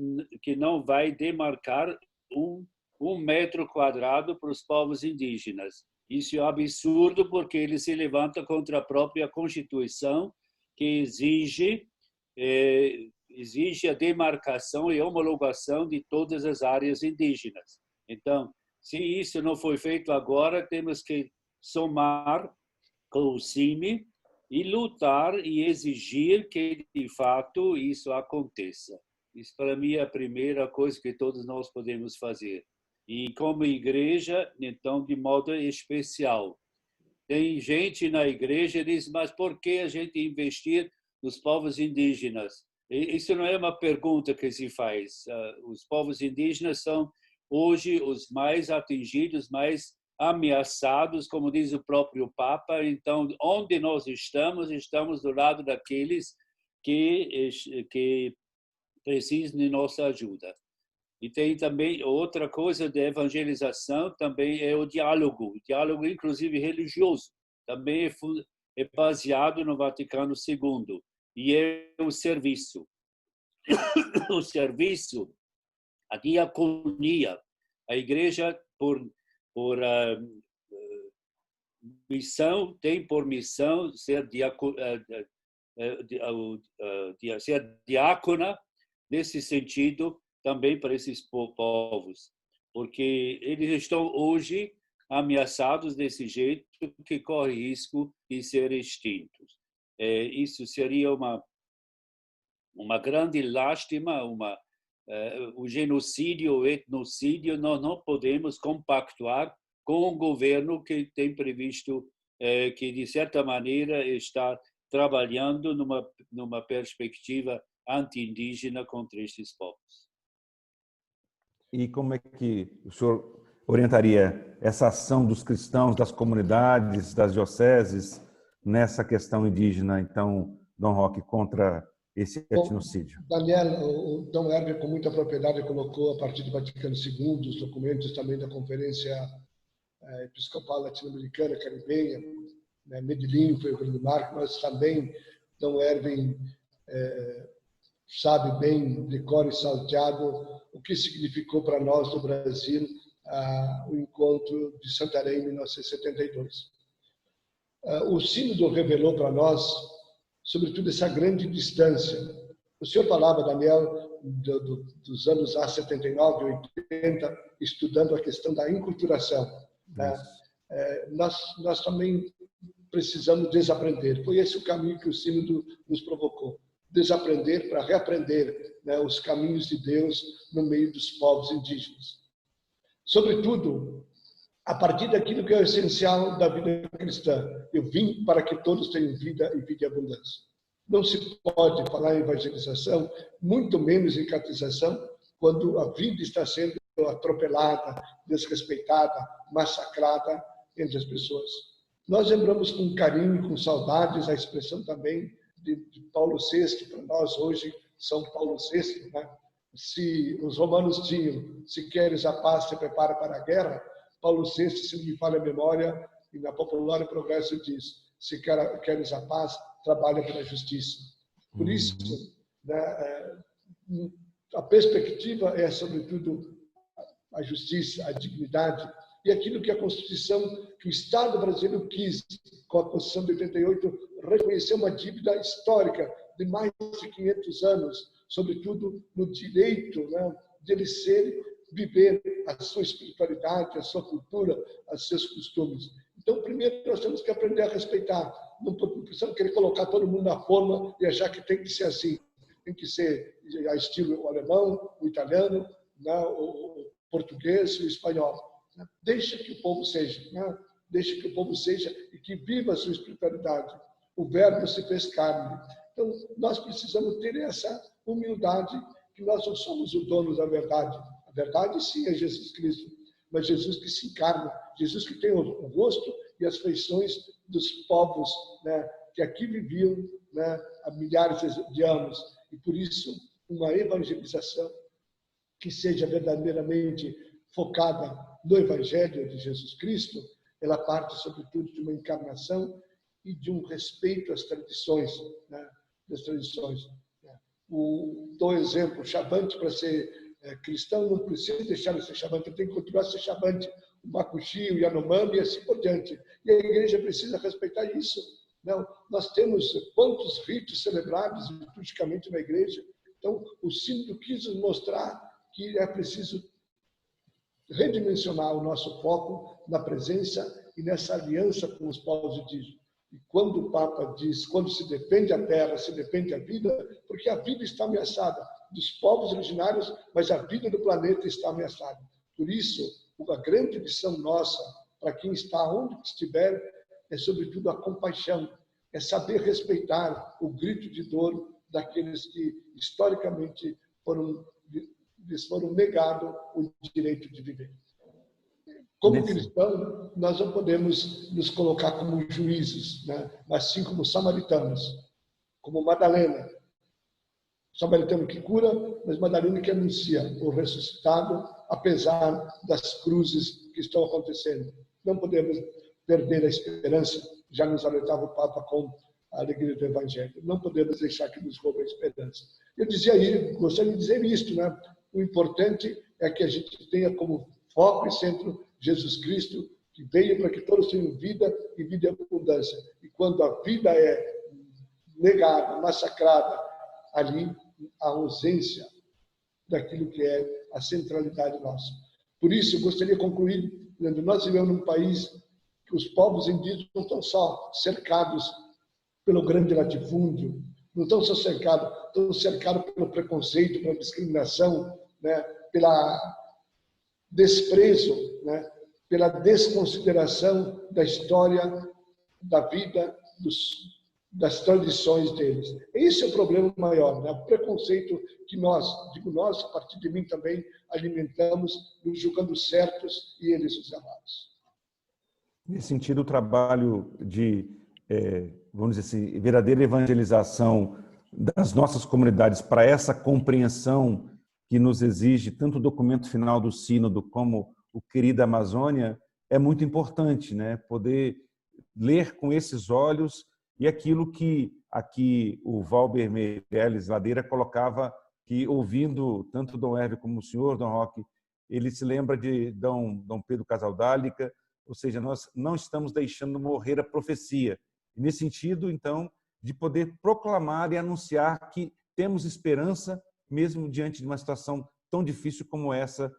não vai demarcar um metro quadrado para os povos indígenas. Isso é um absurdo, porque ele se levanta contra a própria Constituição, que exige a demarcação e homologação de todas as áreas indígenas. Então, se isso não foi feito agora, temos que somar com o CIMI e lutar e exigir que, de fato, isso aconteça. Isso, para mim, é a primeira coisa que todos nós podemos fazer. E, como igreja, então, de modo especial. Tem gente na igreja que diz, mas por que a gente investir nos povos indígenas? Isso não é uma pergunta que se faz. Os povos indígenas são, hoje, os mais atingidos, mais ameaçados, como diz o próprio Papa. Então, onde nós estamos do lado daqueles que precisam de nossa ajuda. E tem também outra coisa de evangelização, também é o diálogo inclusive religioso, também é baseado no Vaticano II, e é o serviço. O serviço, a diaconia, a igreja tem por missão ser diácona, nesse sentido, também para esses povos, porque eles estão hoje ameaçados desse jeito que corre risco de ser extintos. Isso seria uma grande lástima, o genocídio, o etnocídio. Nós não podemos compactuar com um governo que tem previsto, que de certa maneira está trabalhando numa perspectiva anti-indígena contra estes povos. E como é que o senhor orientaria essa ação dos cristãos, das comunidades, das dioceses, nessa questão indígena, então, Dom Roque, contra esse etnocídio? Daniel, o Dom Herbert, com muita propriedade, colocou, a partir do Vaticano II, os documentos também da Conferência Episcopal Latino-Americana, Caribenha, Medellín foi o grande marco, mas também Dom Herbert sabe bem, de cor e salteado, o que significou para nós no Brasil o encontro de Santarém em 1972. O sínodo revelou para nós, sobretudo, essa grande distância. O senhor falava, Daniel, dos anos 79 e 80, estudando a questão da enculturação. Nós também precisamos desaprender. Foi esse o caminho que o sínodo nos provocou. Desaprender para reaprender, os caminhos de Deus no meio dos povos indígenas. Sobretudo, a partir daquilo que é o essencial da vida cristã. Eu vim para que todos tenham vida e vida em abundância. Não se pode falar em evangelização, muito menos em catequização, quando a vida está sendo atropelada, desrespeitada, massacrada entre as pessoas. Nós lembramos com carinho, com saudades, a expressão também de Paulo VI, para nós hoje, São Paulo VI. Se os romanos tinham, se queres a paz, se prepara para a guerra, Paulo VI, se não me falha a memória, e na Popular o Progresso diz, se queres a paz, trabalha pela justiça. Por isso, a perspectiva é, sobretudo, a justiça, a dignidade, e aquilo que a Constituição, que o Estado brasileiro quis, com a Constituição de 88, reconhecer uma dívida histórica de mais de 500 anos, sobretudo no direito de ele viver a sua espiritualidade, a sua cultura, os seus costumes. Então, primeiro, nós temos que aprender a respeitar. Não precisamos querer colocar todo mundo na forma e achar que tem que ser assim. Tem que ser a estilo alemão, o italiano, o português, o espanhol. Deixa que o povo seja. Deixa que o povo seja e que viva a sua espiritualidade. O verbo se fez carne. Então, nós precisamos ter essa humildade, que nós não somos o dono da verdade. A verdade, sim, é Jesus Cristo, mas Jesus que se encarna, Jesus que tem o rosto e as feições dos povos que aqui viviam há milhares de anos. E, por isso, uma evangelização que seja verdadeiramente focada no Evangelho de Jesus Cristo, ela parte, sobretudo, de uma encarnação e de um respeito às tradições, né? Das tradições. Dou exemplo, Chavante, para ser cristão, não precisa deixar de ser Chavante, tem que continuar a ser Chavante, o Makuxi, o Yanomami e assim por diante. E a igreja precisa respeitar isso. Não, nós temos quantos ritos celebrados liturgicamente na igreja. Então, o sínodo quis nos mostrar que é preciso redimensionar o nosso foco na presença e nessa aliança com os povos indígenas. E quando o Papa diz, quando se defende a terra, se defende a vida, porque a vida está ameaçada dos povos originários, mas a vida do planeta está ameaçada. Por isso, a grande missão nossa, para quem está onde estiver, é sobretudo a compaixão, é saber respeitar o grito de dor daqueles que historicamente lhes foram negado o direito de viver. Como cristãos, nós não podemos nos colocar como juízes, né? Mas sim como samaritanos, como Madalena. Samaritano que cura, mas Madalena que anuncia o ressuscitado, apesar das cruzes que estão acontecendo. Não podemos perder a esperança, já nos alertava o Papa com a alegria do Evangelho. Não podemos deixar que nos roube a esperança. Eu dizia aí, gostaria de dizer isto, né? O importante é que a gente tenha como foco e centro Jesus Cristo, que veio para que todos tenham vida e vida em abundância. E quando a vida é negada, massacrada, ali a ausência daquilo que é a centralidade nossa. Por isso, eu gostaria de concluir, dizendo, nós vivemos num país que os povos indígenas não estão só cercados pelo grande latifúndio, não estão só cercados, estão cercados pelo preconceito, pela discriminação, né, pela desprezo, né, pela desconsideração da história, da vida, das tradições deles. Esse é o problema maior, né? O preconceito que nós, digo nós, a partir de mim também, alimentamos, nos julgando certos e eles os errados. Nesse sentido, o trabalho de, vamos dizer assim, verdadeira evangelização das nossas comunidades para essa compreensão que nos exige tanto o documento final do Sínodo como o Querida Amazônia é muito importante, né? Poder ler com esses olhos e aquilo que aqui o Valber Meirelles Ladeira colocava, que ouvindo tanto Dom Herve como o senhor, Dom Roque, ele se lembra de Dom Pedro Casaldáliga, ou seja, nós não estamos deixando morrer a profecia. Nesse sentido, então, de poder proclamar e anunciar que temos esperança, mesmo diante de uma situação tão difícil como essa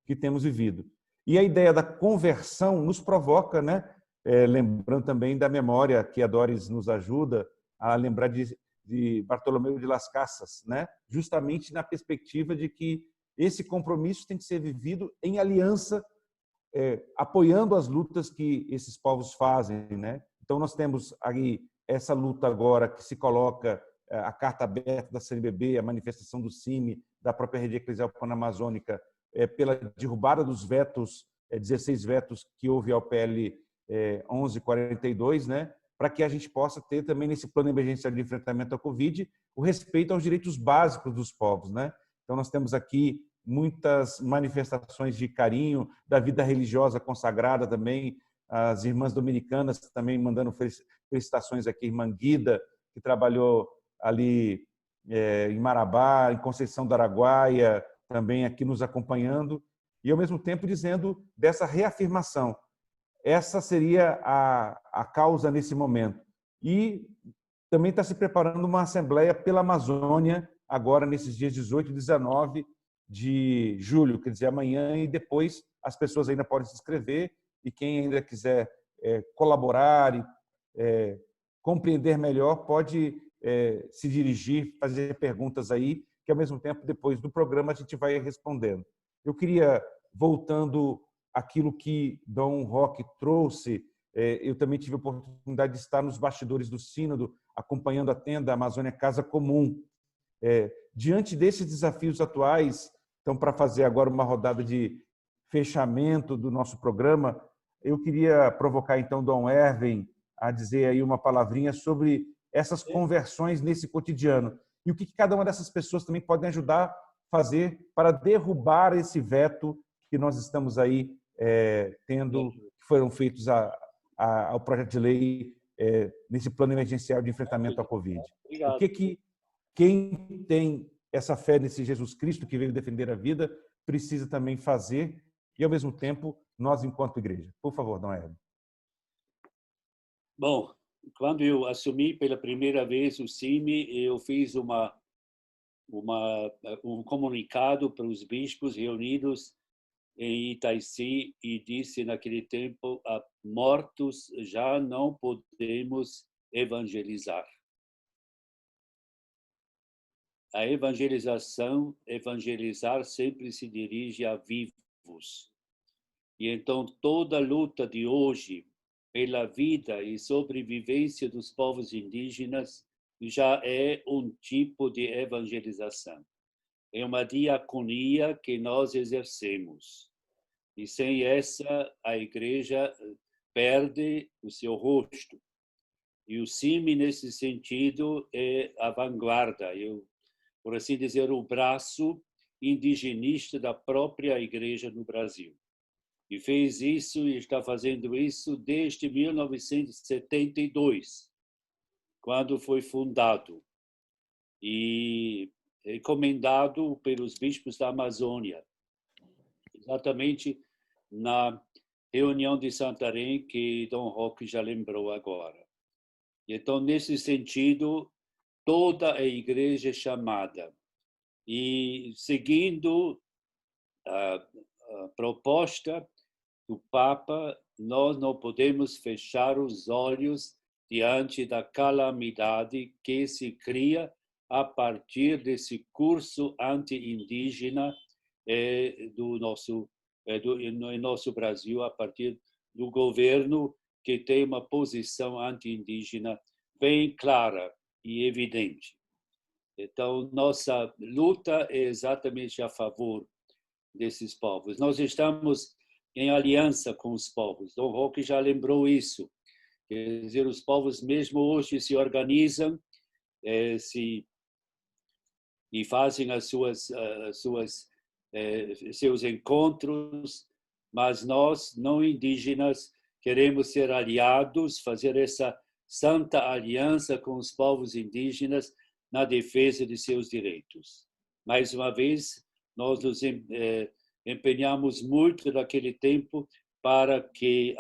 que temos vivido. E a ideia da conversão nos provoca, né? Lembrando também da memória que a Doris nos ajuda a lembrar de Bartolomeu de Las Casas, né? Justamente na perspectiva de que esse compromisso tem que ser vivido em aliança, apoiando as lutas que esses povos fazem, né? Então nós temos aí essa luta agora que se coloca a carta aberta da CNBB, a manifestação do CIMI, da própria Rede Eclesial Panamazônica, pela derrubada dos vetos, 16 vetos que houve ao PL 1142, né? Para que a gente possa ter também nesse plano emergencial de enfrentamento à Covid o respeito aos direitos básicos dos povos, né? Então nós temos aqui muitas manifestações de carinho da vida religiosa consagrada também, as irmãs dominicanas também mandando felicitações aqui, irmã Guida, que trabalhou ali em Marabá, em Conceição do Araguaia, também aqui nos acompanhando, e ao mesmo tempo dizendo dessa reafirmação. Essa seria a causa nesse momento. E também está se preparando uma assembleia pela Amazônia, agora nesses dias 18 e 19 de julho, quer dizer, amanhã, e depois as pessoas ainda podem se inscrever, e quem ainda quiser colaborar e compreender melhor pode se dirigir, fazer perguntas aí, que ao mesmo tempo, depois do programa, a gente vai respondendo. Eu queria, voltando àquilo que Dom Roque trouxe, eu também tive a oportunidade de estar nos bastidores do Sínodo, acompanhando a tenda Amazônia Casa Comum. Diante desses desafios atuais, então, para fazer agora uma rodada de fechamento do nosso programa, eu queria provocar, então, Dom Erwin a dizer aí uma palavrinha sobre essas conversões nesse cotidiano. E o que cada uma dessas pessoas também podem ajudar a fazer para derrubar esse veto que nós estamos aí tendo, que foram feitos ao projeto de lei nesse plano emergencial de enfrentamento à Covid? Obrigado. O que quem tem essa fé nesse Jesus Cristo que veio defender a vida precisa também fazer e, ao mesmo tempo, nós, enquanto igreja? Por favor, Dom Herve. Bom, quando eu assumi pela primeira vez o CIMI, eu fiz um comunicado para os bispos reunidos em Itaici e disse naquele tempo: mortos já não podemos evangelizar. A evangelizar sempre se dirige a vivos. E então toda a luta de hoje pela vida e sobrevivência dos povos indígenas já é um tipo de evangelização. É uma diaconia que nós exercemos. E sem essa, a igreja perde o seu rosto. E o CIMI, nesse sentido, é a vanguarda, por assim dizer, o braço indigenista da própria igreja no Brasil. E fez isso e está fazendo isso desde 1972, quando foi fundado e recomendado pelos bispos da Amazônia, exatamente na reunião de Santarém que Dom Roque já lembrou agora. E então, nesse sentido, toda a igreja é chamada. E seguindo a proposta do Papa, nós não podemos fechar os olhos diante da calamidade que se cria a partir desse curso anti-indígena do nosso Brasil, a partir do governo que tem uma posição anti-indígena bem clara e evidente. Então, nossa luta é exatamente a favor desses povos. Nós estamos em aliança com os povos. Dom Roque já lembrou isso. Quer dizer, os povos mesmo hoje se organizam e fazem seus encontros, mas nós, não indígenas, queremos ser aliados, fazer essa santa aliança com os povos indígenas na defesa de seus direitos. Mais uma vez, nós nos empenhamos muito naquele tempo para que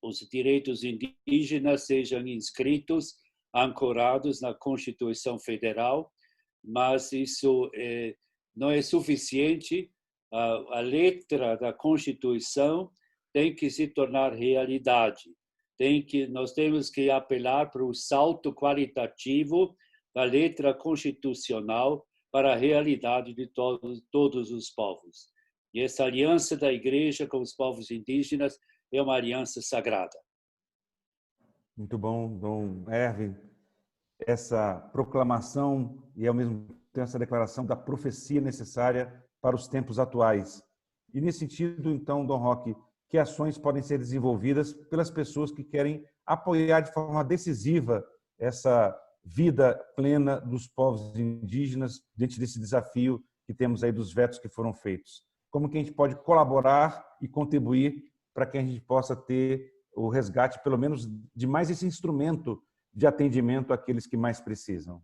os direitos indígenas sejam inscritos, ancorados na Constituição Federal, mas isso não é suficiente. A letra da Constituição tem que se tornar realidade. Nós temos que apelar para o salto qualitativo da letra constitucional para a realidade de todos os povos. E essa aliança da igreja com os povos indígenas é uma aliança sagrada. Muito bom, Dom Herve. Essa proclamação e, ao mesmo tempo, essa declaração da profecia necessária para os tempos atuais. E, nesse sentido, então, Dom Roque, que ações podem ser desenvolvidas pelas pessoas que querem apoiar de forma decisiva essa vida plena dos povos indígenas diante desse desafio que temos aí dos vetos que foram feitos? Como que a gente pode colaborar e contribuir para que a gente possa ter o resgate, pelo menos, de mais esse instrumento de atendimento àqueles que mais precisam?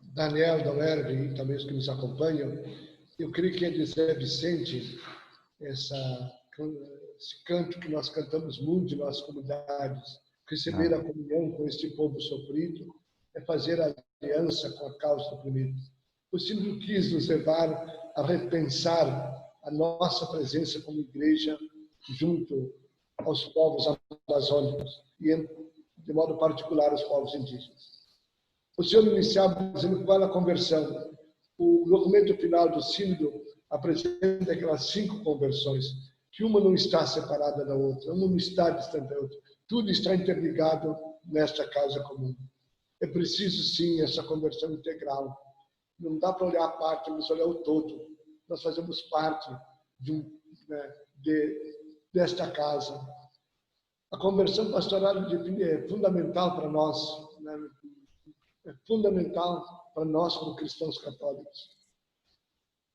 Daniel, Dom Herve e também os que nos acompanham, eu creio que é de Zé Vicente esse canto que nós cantamos muito em nossas comunidades. Receber a comunhão com este povo sofrido é fazer aliança com a causa do oprimido. O Senhor quis nos levar a repensar a nossa presença como igreja junto aos povos amazônicos e, de modo particular, aos povos indígenas. O Senhor iniciava dizendo qual é a conversão. O documento final do Sínodo apresenta aquelas 5 conversões, que uma não está separada da outra, uma não está distante da outra. Tudo está interligado nesta casa comum. É preciso, sim, essa conversão integral. Não dá para olhar a parte, mas olhar o todo. Nós fazemos parte desta casa. A conversão pastoral é fundamental para nós, é fundamental para nós como cristãos católicos.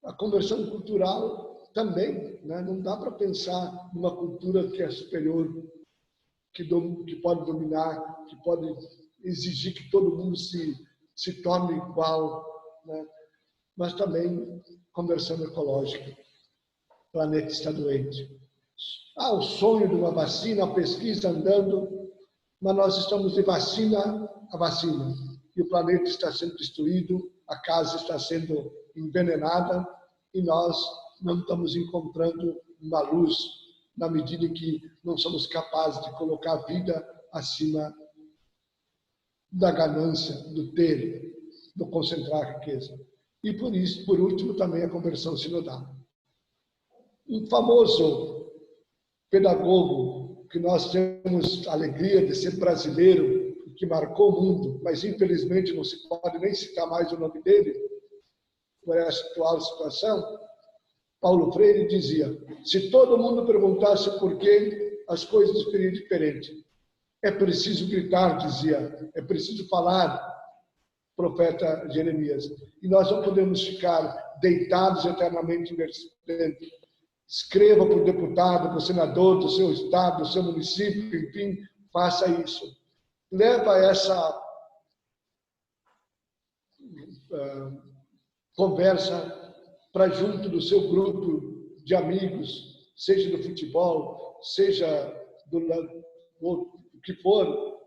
A conversão cultural também, não dá para pensar numa cultura que é superior, que pode dominar, que pode exigir que todo mundo se torne igual, né? Mas também conversão ecológica. O planeta está doente. Há o sonho de uma vacina, a pesquisa andando, mas nós estamos de vacina a vacina. E o planeta está sendo destruído, a casa está sendo envenenada e nós não estamos encontrando uma luz na medida em que não somos capazes de colocar a vida acima da ganância, do ter, do concentrar a riqueza. E por isso, por último, também a conversão sinodal. Um famoso pedagogo que nós temos a alegria de ser brasileiro, que marcou o mundo, mas infelizmente não se pode nem citar mais o nome dele, por essa atual situação, Paulo Freire dizia: se todo mundo perguntasse por que as coisas seriam diferentes, é preciso gritar, dizia, é preciso falar, profeta Jeremias. E nós não podemos ficar deitados eternamente dentro. Escreva para o deputado, para o senador do seu estado, do seu município, enfim, faça isso. Leva essa conversa para junto do seu grupo de amigos, seja do futebol, seja do que for,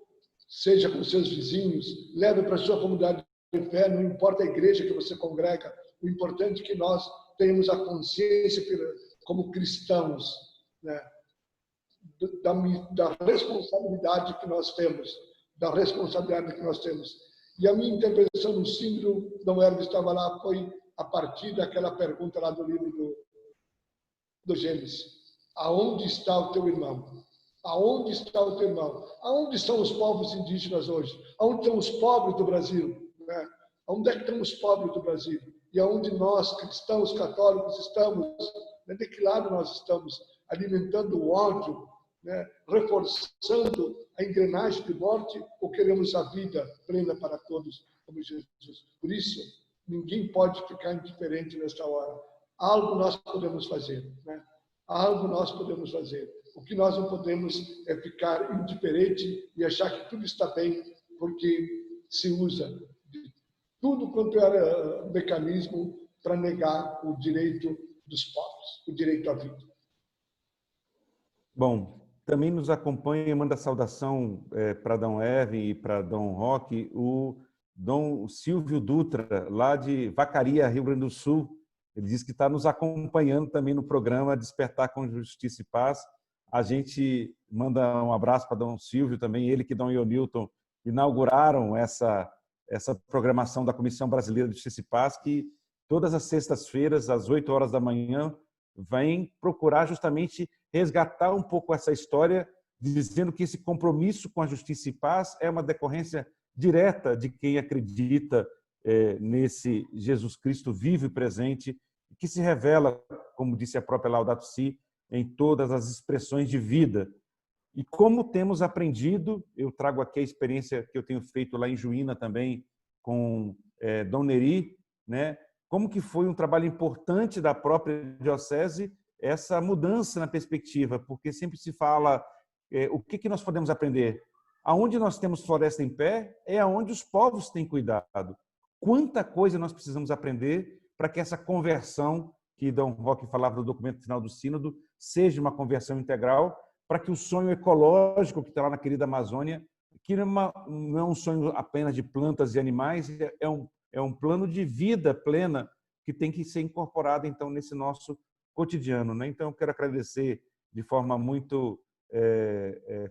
seja com seus vizinhos, leve para a sua comunidade de fé, não importa a igreja que você congrega, o importante é que nós tenhamos a consciência como cristãos, né, da responsabilidade que nós temos, E a minha intervenção no sínodo, Dom Hermes estava lá, foi a partir daquela pergunta lá do livro do Gênesis: aonde está o teu irmão? Aonde está o teu irmão? Aonde estão os povos indígenas hoje? Aonde estão os pobres do Brasil? Né? Aonde é que estão os pobres do Brasil? E aonde nós, cristãos, católicos, estamos? Né? De que lado nós estamos? Alimentando o ódio, né? Reforçando a engrenagem de morte, ou queremos a vida plena para todos, como Jesus? Por isso, ninguém pode ficar indiferente nesta hora. Algo nós podemos fazer, né? Algo nós podemos fazer. O que nós não podemos é ficar indiferente e achar que tudo está bem, porque se usa de tudo quanto era mecanismo para negar o direito dos povos, o direito à vida. Bom, também nos acompanha, manda saudação para Dom Erwin e para Dom Roque, o Dom Silvio Dutra, lá de Vacaria, Rio Grande do Sul. Ele diz que está nos acompanhando também no programa Despertar com Justiça e Paz. A gente manda um abraço para Dom Silvio também, ele que Dom Ionilton inauguraram essa programação da Comissão Brasileira de Justiça e Paz, que todas as sextas-feiras, às 8 horas da manhã, vem procurar justamente resgatar um pouco essa história, dizendo que esse compromisso com a justiça e paz é uma decorrência direta de quem acredita nesse Jesus Cristo vivo e presente, que se revela, como disse a própria Laudato Si, em todas as expressões de vida. E como temos aprendido, eu trago aqui a experiência que eu tenho feito lá em Juína também, com Dom Neri, né? Como que foi um trabalho importante da própria diocese, essa mudança na perspectiva, porque sempre se fala o que nós podemos aprender. Aonde nós temos floresta em pé é aonde os povos têm cuidado. Quanta coisa nós precisamos aprender para que essa conversão, que Dom Roque falava no documento final do sínodo, seja uma conversão integral, para que o sonho ecológico que está lá na querida Amazônia, que não é um sonho apenas de plantas e animais, é um plano de vida plena que tem que ser incorporado, então, nesse nosso cotidiano, né? Então, eu quero agradecer de forma muito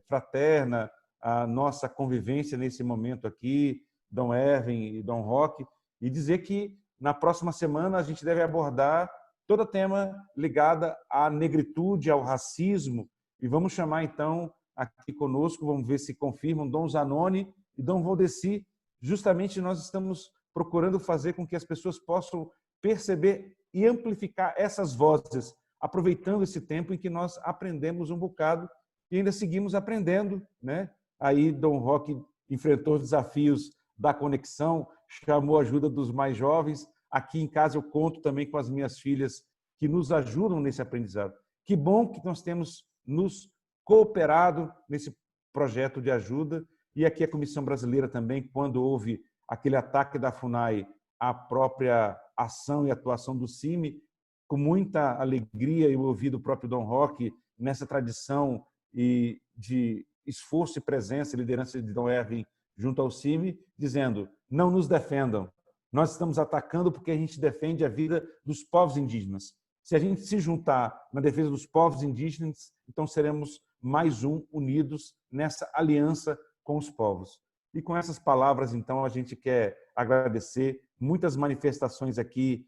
fraterna a nossa convivência nesse momento aqui, Dom Erwin e Dom Roque, e dizer que na próxima semana a gente deve abordar todo tema ligado à negritude, ao racismo, e vamos chamar então aqui conosco, vamos ver se confirmam, Dom Zanoni e Dom Valdeci. Justamente nós estamos procurando fazer com que as pessoas possam perceber e amplificar essas vozes, aproveitando esse tempo em que nós aprendemos um bocado e ainda seguimos aprendendo, né? Aí Dom Roque enfrentou os desafios da conexão, chamou a ajuda dos mais jovens. Aqui em casa eu conto também com as minhas filhas que nos ajudam nesse aprendizado. Que bom que nós temos nos cooperado nesse projeto de ajuda. E aqui a Comissão Brasileira também, quando houve aquele ataque da FUNAI à própria ação e atuação do CIMI, com muita alegria eu ouvi do próprio Dom Roque, nessa tradição e de esforço e presença e liderança de Dom Erwin junto ao CIMI, dizendo: não nos defendam, nós estamos atacando porque a gente defende a vida dos povos indígenas. Se a gente se juntar na defesa dos povos indígenas, então seremos mais um unidos nessa aliança com os povos. E com essas palavras, então, a gente quer agradecer. Muitas manifestações aqui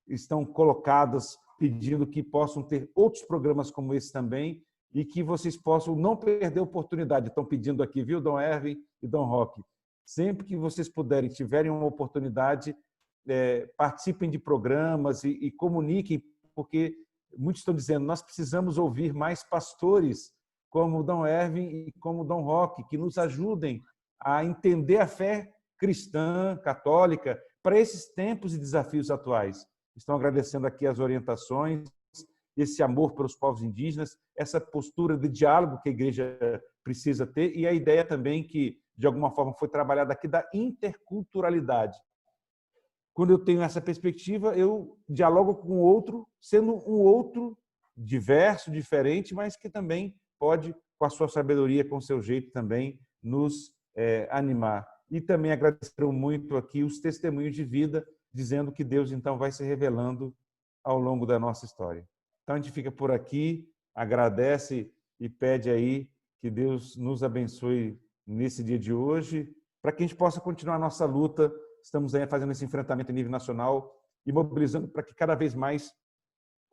estão colocadas pedindo que possam ter outros programas como esse também e que vocês possam não perder a oportunidade. Estão pedindo aqui, viu, Dom Erwin e Dom Roque? Sempre que vocês puderem, tiverem uma oportunidade, participem de programas e comuniquem, porque muitos estão dizendo: nós precisamos ouvir mais pastores como Dom Erwin e como Dom Roque, que nos ajudem a entender a fé cristã, católica, para esses tempos e desafios atuais. Estão agradecendo aqui as orientações, esse amor pelos povos indígenas, essa postura de diálogo que a igreja precisa ter e a ideia também que, de alguma forma, foi trabalhada aqui da interculturalidade. Quando eu tenho essa perspectiva, eu dialogo com o outro, sendo um outro diverso, diferente, mas que também pode, com a sua sabedoria, com o seu jeito também, nos animar. E também agradeceram muito aqui os testemunhos de vida, dizendo que Deus, então, vai se revelando ao longo da nossa história. Então, a gente fica por aqui, agradece e pede aí que Deus nos abençoe nesse dia de hoje, para que a gente possa continuar a nossa luta. Estamos aí fazendo esse enfrentamento em nível nacional e mobilizando para que cada vez mais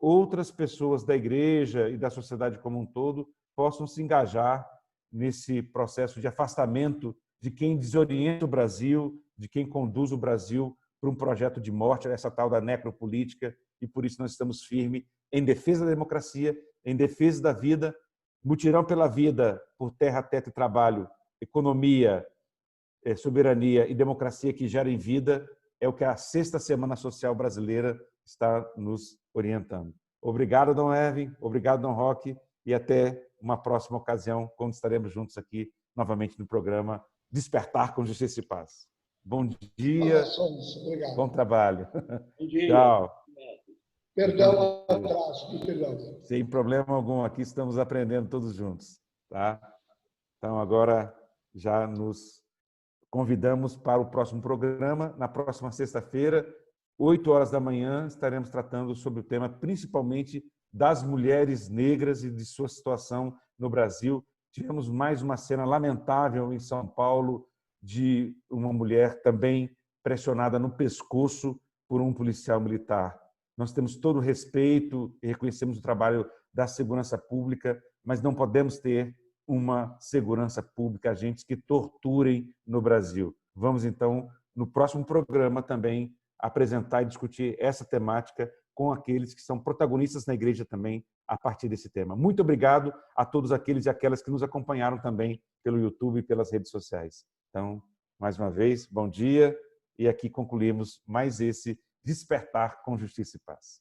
outras pessoas da igreja e da sociedade como um todo possam se engajar nesse processo de afastamento de quem desorienta o Brasil, de quem conduz o Brasil para um projeto de morte, essa tal da necropolítica, e por isso nós estamos firmes em defesa da democracia, em defesa da vida, mutirão pela vida, por terra, teto e trabalho, economia, soberania e democracia que gerem vida, é o que a 6ª Semana Social Brasileira está nos orientando. Obrigado, Dom Erwin, obrigado, Dom Roque, e até uma próxima ocasião, quando estaremos juntos aqui novamente no programa Despertar com Justiça e Paz. Bom dia, bom trabalho. Bom dia. Tchau. Perdão, atraso, perdão. Sem problema algum, aqui estamos aprendendo todos juntos. Tá? Então, agora já nos convidamos para o próximo programa. Na próxima sexta-feira, 8h da manhã, estaremos tratando sobre o tema principalmente das mulheres negras e de sua situação no Brasil. Tivemos mais uma cena lamentável em São Paulo de uma mulher também pressionada no pescoço por um policial militar. Nós temos todo o respeito e reconhecemos o trabalho da segurança pública, mas não podemos ter uma segurança pública, agentes que torturem no Brasil. Vamos, então, no próximo programa também apresentar e discutir essa temática com aqueles que são protagonistas na igreja também a partir desse tema. Muito obrigado a todos aqueles e aquelas que nos acompanharam também pelo YouTube e pelas redes sociais. Então, mais uma vez, bom dia, e aqui concluímos mais esse Despertar com Justiça e Paz.